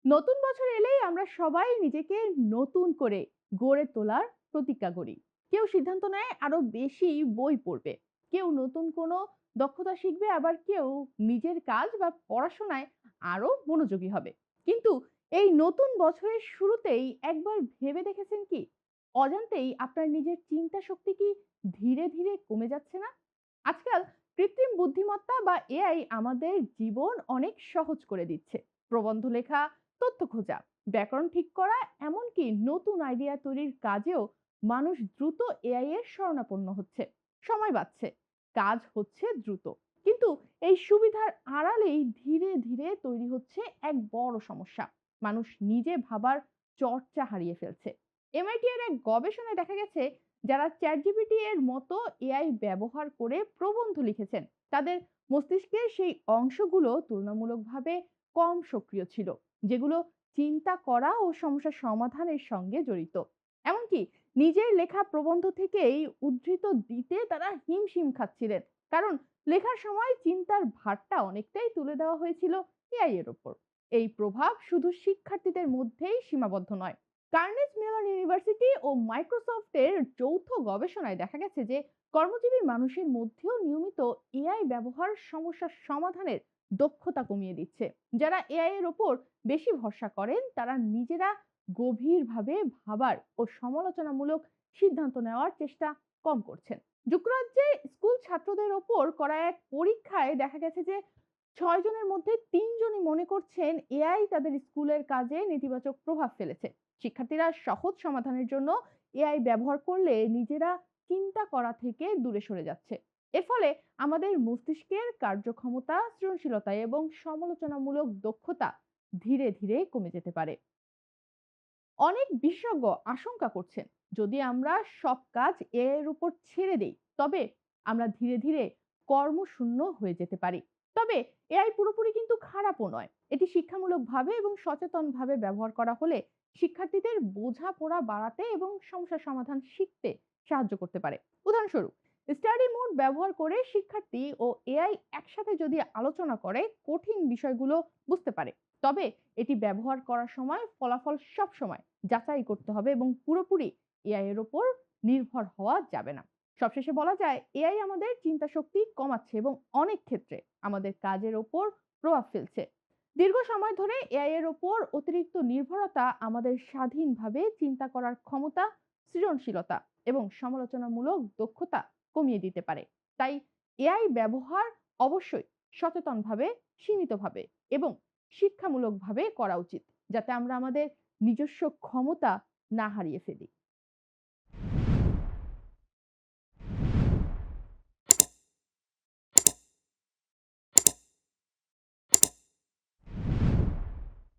নতুন বছর এলেই আমরা সবাই নিজেকে নতুন করে গড়ে তোলার প্রতিজ্ঞা করি। কেউ সিদ্ধান্ত নেয় আরো বেশি বই পড়বে, কেউ নতুন কোনো দক্ষতা শিখবে, আবার কেউ নিজের কাজ বা পড়াশোনায় আরো মনোযোগী হবে। কিন্তু এই নতুন বছরের শুরুতেই একবার ভেবে দেখেছেন কি, অজান্তেই আপনার নিজের চিন্তা শক্তি কি ধীরে ধীরে কমে যাচ্ছে না? আজকাল কৃত্রিম বুদ্ধিমত্তা বা এআই আমাদের জীবন অনেক সহজ করে দিচ্ছে। প্রবন্ধ লেখা, তথ্য খোঁজা, ব্যাকরণ ঠিক করা, এমনকি নতুন আইডিয়া তৈরির কাজেও মানুষ দ্রুত এআই এর শরণাপন্ন হচ্ছে। সময় বাঁচছে, কাজ হচ্ছে দ্রুত। কিন্তু এই সুবিধার আড়ালেই ধীরে ধীরে তৈরি হচ্ছে এক বড় সমস্যা। মানুষ নিজে ভাবার চর্চা হারিয়ে ফেলছে। এমআইটি এর এক গবেষণায় দেখা গেছে, যারা চ্যাটজিপিটি এর মতো এআই ব্যবহার করে প্রবন্ধ লিখেছেন, তাদের মস্তিষ্কের সেই অংশগুলো তুলনামূলকভাবে কম সক্রিয় ছিল, যেগুলো চিন্তা করা ও সমস্যা সমাধানের সঙ্গে জড়িত। এমনকি নিজের লেখা প্রবন্ধ থেকেই উদ্ধৃত দিতে তারা হিমশিম খাচ্ছিলেন, কারণ লেখার সময় চিন্তার ভারটা অনেকটাই তুলে দেওয়া হয়েছিল এআই এর ওপর। এই প্রভাব শুধু শিক্ষার্থীদের মধ্যেই সীমাবদ্ধ নয়। কার্নেজ মেলন ইউনিভার্সিটি ও মাইক্রোসফটের যৌথ গবেষণায় দেখা গেছে যে কর্মজীবী মানুষের মধ্যেও নিয়মিত এআই ব্যবহার সমস্যার সমাধানের দক্ষতা কমিয়ে দিচ্ছে। যারা এআই এর ওপর বেশি ভরসা করেন, তারা নিজেরা গভীরভাবে ভাবার ও সমালোচনামূলক সিদ্ধান্ত নেওয়ার চেষ্টা কম করছেন। যুক্তরাজ্যে স্কুল ছাত্রদের ওপর করা এক পরীক্ষায় দেখা গেছে যে ৬ জনের মধ্যে ৩ জনই মনে করছেন এআই তাদের স্কুলের কাজে নেতিবাচক প্রভাব ফেলেছে। শিক্ষার্থীরা সহজ সমাধানের জন্য এআই ব্যবহার করলে নিজেরা চিন্তা করা থেকে দূরে সরে যাচ্ছে। এর ফলে আমাদের মস্তিষ্কের কার্যক্ষমতা, সৃজনশীলতা এবং সমালোচনামূলক দক্ষতা ধীরে ধীরে কমে যেতে পারে। অনেক বিশেষজ্ঞ আশঙ্কা করছেন, যদি আমরা সব কাজ এআই এর উপর ছেড়ে দেই, তবে আমরা ধীরে ধীরে কর্মশূন্য হয়ে যেতে পারি। তবে এআই পুরোপুরি কিন্তু খারাপও নয়। এটি শিক্ষামূলকভাবে এবং সচেতনভাবে ব্যবহার করা হলে শিক্ষার্থীদের বোঝাপড়া বাড়াতে এবং সমস্যা সমাধান শিখতে সাহায্য করতে পারে। উদাহরণস্বরূপ, স্টাডি মোড ব্যবহার করে শিক্ষার্থী ও এআই একসাথে যদি আলোচনা করে কঠিন বিষয়গুলো বুঝতে পারে, তবে এটি ব্যবহার করার সময় ফলাফল সবসময় যাচাই করতে হবে এবং পুরোপুরি এআই এর উপর নির্ভর হওয়া যাবে না। সবশেষে বলা যায়, এআই আমাদের চিন্তা শক্তি কমাচ্ছে এবং অনেক ক্ষেত্রে আমাদের কাজের ওপর প্রভাব ফেলছে। দীর্ঘ সময় ধরে এআই এর ওপর অতিরিক্ত নির্ভরতা আমাদের স্বাধীনভাবে চিন্তা করার ক্ষমতা, সৃজনশীলতা এবং সমালোচনামূলক দক্ষতা কমিয়ে দিতে পারে। তাই এআই ব্যবহার অবশ্যই সচেতনভাবে, সীমিতভাবে এবং শিক্ষামূলকভাবে করা উচিত, যাতে আমরা আমাদের নিজস্ব ক্ষমতা না হারিয়ে ফেলি।